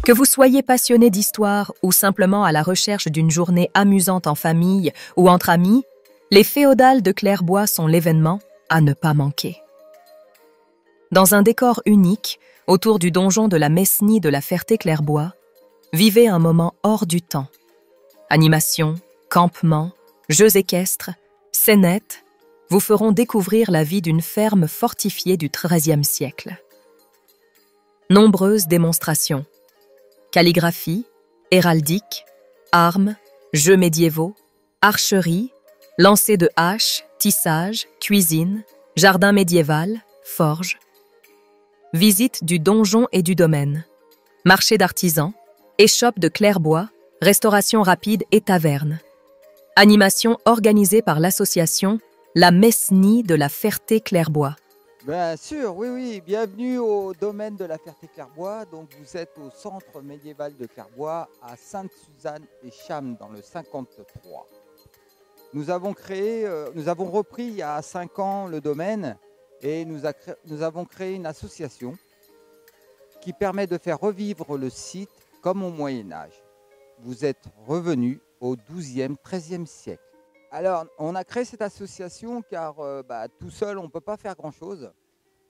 Que vous soyez passionné d'histoire ou simplement à la recherche d'une journée amusante en famille ou entre amis, les Féodales de Clairbois sont l'événement à ne pas manquer. Dans un décor unique, autour du donjon de la Mesnie de la Ferté-Clairbois, vivez un moment hors du temps. Animation, campement, jeux équestres, scénettes vous feront découvrir la vie d'une ferme fortifiée du XIIIe siècle. Nombreuses démonstrations. Calligraphie, héraldique, armes, jeux médiévaux, archerie, lancer de haches, tissage, cuisine, jardin médiéval, forge. Visite du donjon et du domaine, marché d'artisans, échoppe de Clairbois, restauration rapide et taverne. Animation organisée par l'association La Mesnie de la Ferté-Clairbois. Bien sûr, oui, bienvenue au domaine de la Ferté-Clairbois. Donc vous êtes au centre médiéval de Clairbois, à Sainte-Suzanne-et-Cham, dans le 53. Nous avons repris il y a 5 ans le domaine et nous avons créé une association qui permet de faire revivre le site comme au Moyen-Âge. Vous êtes revenus au XIIe, XIIIe siècle. Alors, on a créé cette association car tout seul, on ne peut pas faire grand-chose.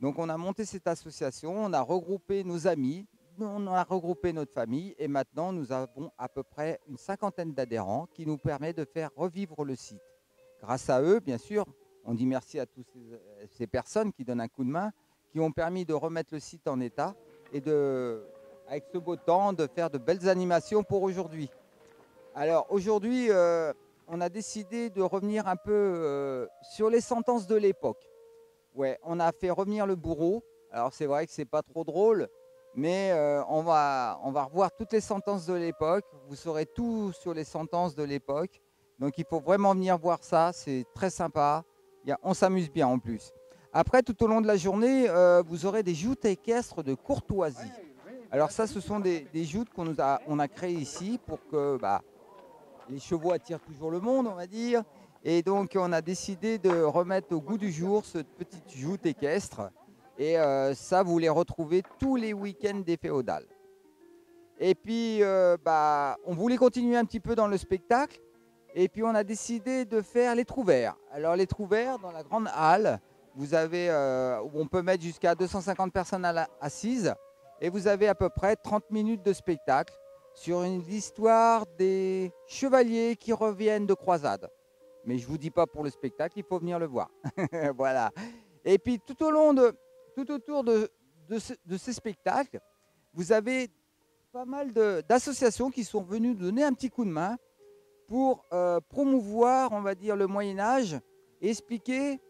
Donc, on a monté cette association, on a regroupé nos amis, on a regroupé notre famille et maintenant, nous avons à peu près une 50aine d'adhérents qui nous permet de faire revivre le site. Grâce à eux, bien sûr, on dit merci à toutes ces personnes qui donnent un coup de main, qui ont permis de remettre le site en état et avec ce beau temps, de faire de belles animations pour aujourd'hui. Alors, aujourd'hui, on a décidé de revenir un peu sur les sentences de l'époque. Ouais, on a fait revenir le bourreau. Alors c'est vrai que c'est pas trop drôle, mais on va revoir toutes les sentences de l'époque. Vous saurez tout sur les sentences de l'époque. Donc il faut vraiment venir voir ça, c'est très sympa. On s'amuse bien en plus. Après, tout au long de la journée, vous aurez des joutes équestres de courtoisie. Alors ça, ce sont des joutes qu'on a créées ici pour que les chevaux attirent toujours le monde, on va dire. Et donc, on a décidé de remettre au goût du jour cette petite joute équestre. Et ça, vous les retrouvez tous les week-ends des Féodales. Et puis, on voulait continuer un petit peu dans le spectacle. Et puis, on a décidé de faire les trouvères. Alors, les trouvères, dans la grande halle, vous avez, où on peut mettre jusqu'à 250 personnes assises. Et vous avez à peu près 30 minutes de spectacle sur l'histoire des chevaliers qui reviennent de croisade. Mais je ne vous dis pas pour le spectacle, il faut venir le voir. Voilà. Et puis tout autour de ces spectacles, vous avez pas mal d'associations qui sont venues donner un petit coup de main pour promouvoir, on va dire, le Moyen-Âge et expliquer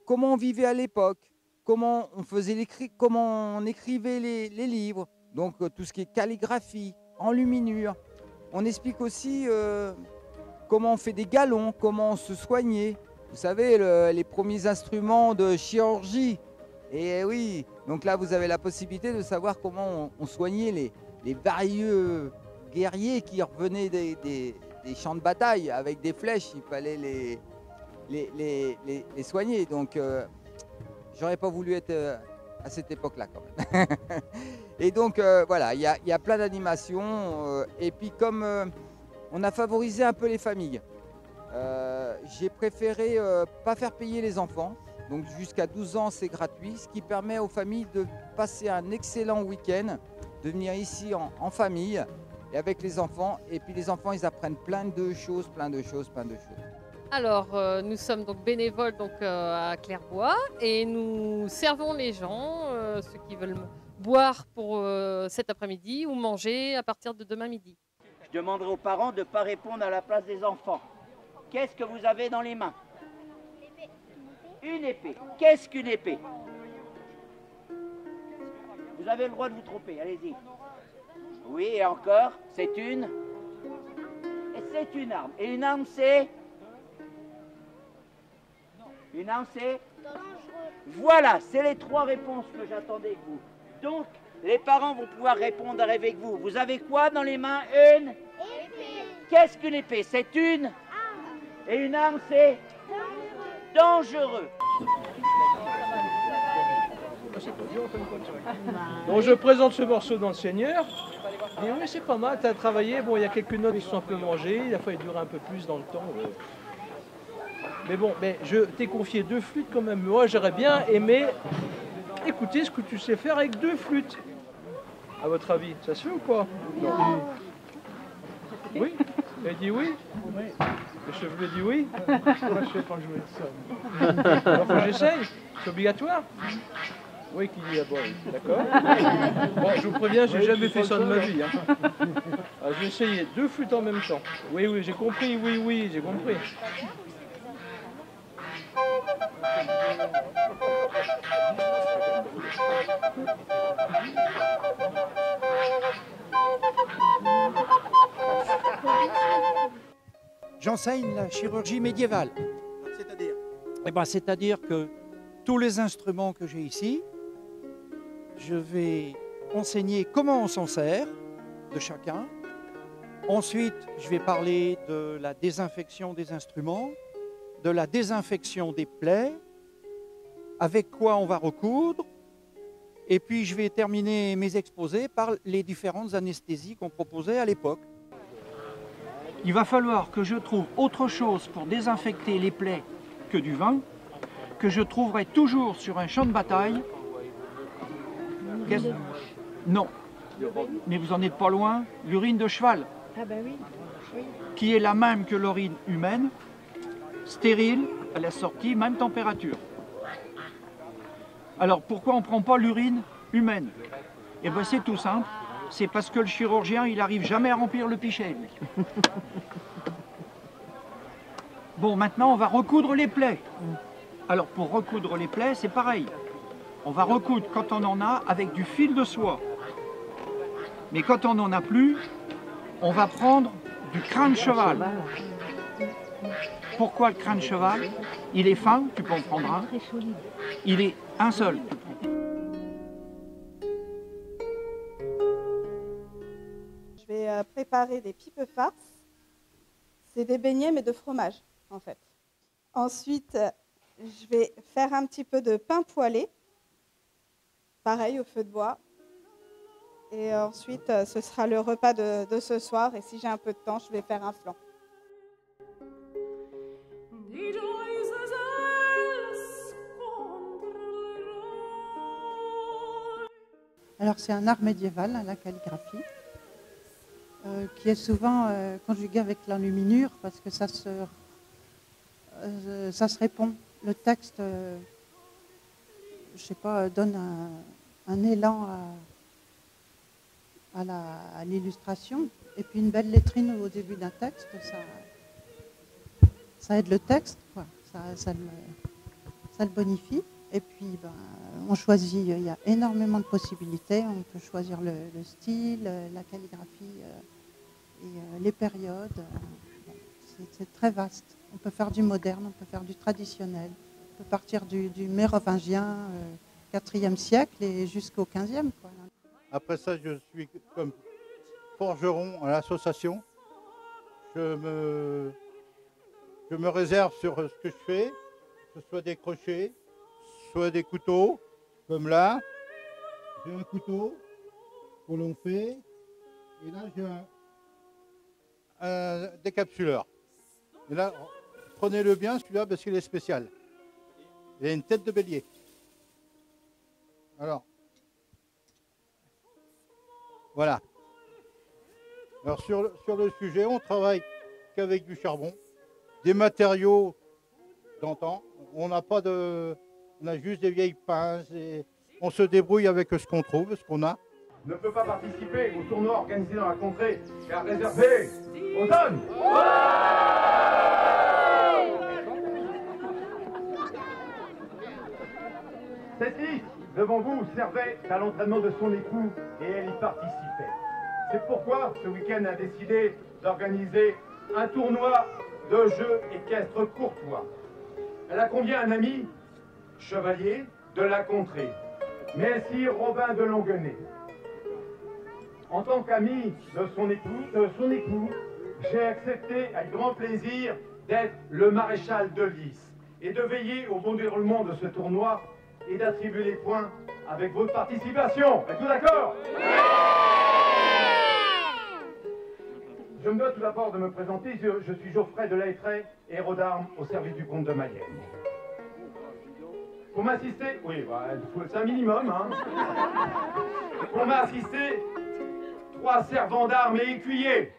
comment on vivait à l'époque, comment on écrivait les livres, donc tout ce qui est calligraphie, enluminure. On explique aussi comment on fait des galons, comment on se soignait. Vous savez, les premiers instruments de chirurgie. Et oui, donc là, vous avez la possibilité de savoir comment on soignait les varieux guerriers qui revenaient des champs de bataille avec des flèches. Il fallait les soigner. Donc, j'aurais pas voulu être à cette époque-là quand même. Et donc, voilà, il y a plein d'animations. Et puis, comme on a favorisé un peu les familles, j'ai préféré pas faire payer les enfants. Donc, jusqu'à 12 ans, c'est gratuit, ce qui permet aux familles de passer un excellent week-end, de venir ici en famille et avec les enfants. Et puis, les enfants, ils apprennent plein de choses. Alors, nous sommes donc bénévoles à Clairbois et nous servons les gens, ceux qui veulent boire pour cet après-midi ou manger à partir de demain midi. Je demanderai aux parents de ne pas répondre à la place des enfants. Qu'est-ce que vous avez dans les mains? Une épée. Qu'est-ce qu'une épée? Vous avez le droit de vous tromper, allez-y. Oui, et encore, c'est une arme. Et une arme, c'est... Une arme, c'est... Voilà, c'est les 3 réponses que j'attendais de vous. Donc, les parents vont pouvoir répondre avec vous. Vous avez quoi dans les mains? Une épée. Qu'est-ce qu'une épée? C'est une arme. Et une arme, c'est dangereux. Donc je présente ce morceau dans le Seigneur. Et oui, c'est pas mal, tu as travaillé. Bon, il y a quelques notes qui sont un peu mangées, il a fallu durer un peu plus dans le temps. Mais bon, mais je t'ai confié 2 flûtes quand même. Moi, j'aurais bien aimé écouter ce que tu sais faire avec 2 flûtes. À votre avis, ça se fait ou pas? Non. Oui? Elle dit oui? Oui. Le chevelu dit oui? Moi, je sais pas jouer de ça. Alors, faut que j'essaye? C'est obligatoire? Oui, qui dit d'abord, d'accord. Bon, je vous préviens, j'ai jamais fait ça de ma vie. Hein. Alors, je vais essayer 2 flûtes en même temps. Oui, oui, j'ai compris, oui, oui, j'ai compris. J'enseigne la chirurgie médiévale. C'est-à-dire? Eh ben, c'est-à-dire que tous les instruments que j'ai ici, je vais enseigner comment on s'en sert de chacun. Ensuite, je vais parler de la désinfection des instruments, de la désinfection des plaies, avec quoi on va recoudre. Et puis, je vais terminer mes exposés par les différentes anesthésies qu'on proposait à l'époque. Il va falloir que je trouve autre chose pour désinfecter les plaies que du vin, que je trouverai toujours sur un champ de bataille. Non, mais vous en êtes pas loin, l'urine de cheval, qui est la même que l'urine humaine, stérile, à la sortie, même température. Alors pourquoi on ne prend pas l'urine humaine? Eh bien c'est tout simple. C'est parce que le chirurgien, il n'arrive jamais à remplir le pichet, lui. Bon, maintenant, on va recoudre les plaies. Alors, pour recoudre les plaies, c'est pareil. On va recoudre, quand on en a, avec du fil de soie. Mais quand on n'en a plus, on va prendre du crin de cheval. Pourquoi le crin de cheval? Il est fin, tu peux en prendre un. Il est un seul. Je vais préparer des pipes farces. C'est des beignets, mais de fromage, en fait. Ensuite, je vais faire un petit peu de pain poêlé. Pareil, au feu de bois. Et ensuite, ce sera le repas de ce soir. Et si j'ai un peu de temps, je vais faire un flan. Alors, c'est un art médiéval, la calligraphie. Qui est souvent conjugué avec l'enluminure parce que ça se répond. Le texte, je sais pas, donne un élan à l'illustration. Et puis une belle lettrine au début d'un texte, ça aide le texte, quoi. Ça le bonifie. Et puis, ben, on choisit, il y a énormément de possibilités. On peut choisir le style, la calligraphie. Et les périodes, c'est très vaste. On peut faire du moderne, on peut faire du traditionnel, on peut partir du mérovingien, 4e siècle et jusqu'au 15e. Quoi. Après ça, je suis comme forgeron à l'association. Je me réserve sur ce que je fais, que ce soit des crochets, soit des couteaux, comme là. J'ai un couteau que l'on fait, et là j'ai un décapsuleur. Et là, prenez-le bien, celui-là, parce qu'il est spécial. Il a une tête de bélier. Alors, voilà. Alors, sur le sujet, on travaille qu'avec du charbon, des matériaux d'antan. On n'a pas de... On a juste des vieilles pinces et on se débrouille avec ce qu'on trouve, ce qu'on a. Ne peut pas participer au tournoi organisé dans la contrée car réservé aux hommes. Cette liste devant vous servait à l'entraînement de son époux et elle y participait. C'est pourquoi ce week-end a décidé d'organiser un tournoi de jeux équestres courtois. Elle a convié un ami, chevalier de la contrée, Messire Robin de Longuenay. En tant qu'ami de son époux, j'ai accepté avec grand plaisir d'être le maréchal de Lys et de veiller au bon déroulement de ce tournoi et d'attribuer les points avec votre participation. Êtes-vous d'accord? Je me dois tout d'abord de me présenter. Je suis Geoffrey de Laetray, héros d'armes au service du comte de Mayenne. Pour m'assister, oui, bah, c'est un minimum, hein. Pour m'assister, 3 servants d'armes et écuyers,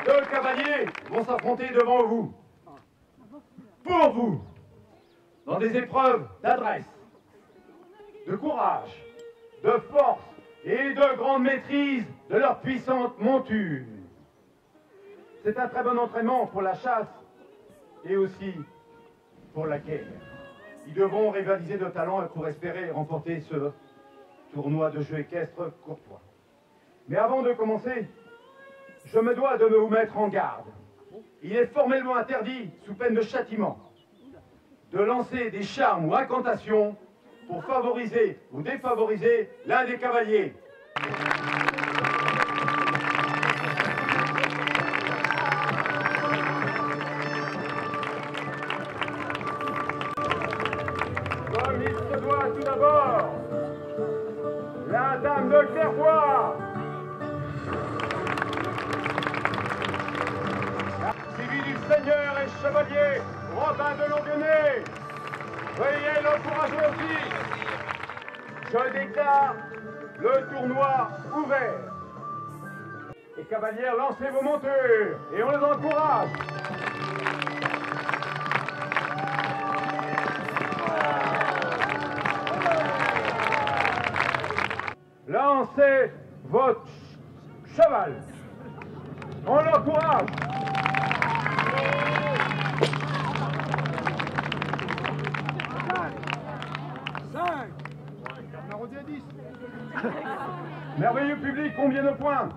2 cavaliers vont s'affronter devant vous. Pour vous, dans des épreuves d'adresse, de courage, de force et de grande maîtrise de leur puissante monture. C'est un très bon entraînement pour la chasse et aussi pour la guerre. Ils devront rivaliser de talent pour espérer remporter ce tournoi de jeu équestre courtois. Mais avant de commencer, je me dois de vous mettre en garde. Il est formellement interdit, sous peine de châtiment, de lancer des charmes ou incantations pour favoriser ou défavoriser l'un des cavaliers. Comme il se doit tout d'abord, la dame de Clairbois, suivi du seigneur et chevalier Robin de Longuenay. Veuillez l'encourager aussi. Je déclare le tournoi ouvert. Et cavalières, lancez vos montures et on les encourage. Lancez votre cheval. On l'encourage. Merveilleux public, combien de points?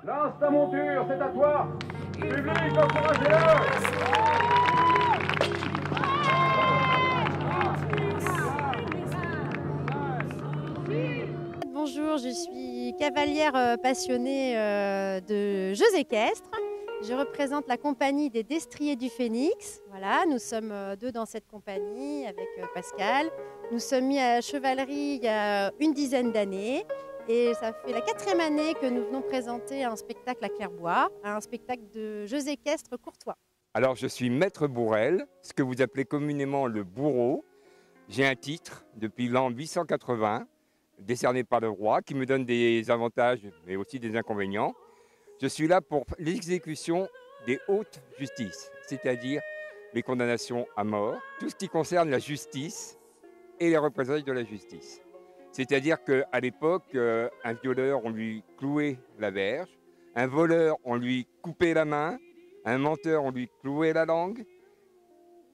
Lance ta monture, c'est à toi. Public, encouragez-le. Bonjour, je suis cavalière passionnée de jeux équestres. Je représente la compagnie des Destriers du Phénix. Voilà, nous sommes 2 dans cette compagnie avec Pascal. Nous sommes mis à chevalerie il y a une dizaine d'années et ça fait la 4e année que nous venons présenter un spectacle à Clairbois, un spectacle de jeux équestres courtois. Alors je suis maître Bourrel, ce que vous appelez communément le bourreau. J'ai un titre depuis l'an 880, décerné par le roi, qui me donne des avantages mais aussi des inconvénients. Je suis là pour l'exécution des hautes justices, c'est-à-dire les condamnations à mort, tout ce qui concerne la justice et les représailles de la justice. C'est-à-dire qu'à l'époque, un violeur, on lui clouait la verge, un voleur, on lui coupait la main, un menteur, on lui clouait la langue.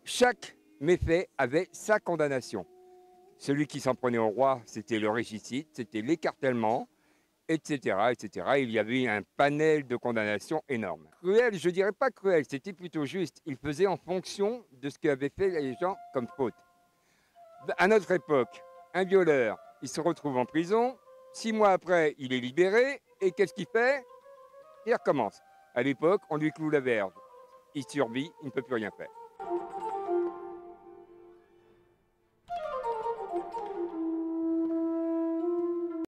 Chaque méfait avait sa condamnation. Celui qui s'en prenait au roi, c'était le régicide, c'était l'écartèlement, etc., etc. Il y avait un panel de condamnations énorme. Cruel, je ne dirais pas cruel, c'était plutôt juste. Il faisait en fonction de ce qu'avaient fait les gens comme faute. À notre époque, un violeur, il se retrouve en prison, 6 mois après, il est libéré, et qu'est-ce qu'il fait? Il recommence. À l'époque, on lui cloue la verge. Il survit, il ne peut plus rien faire.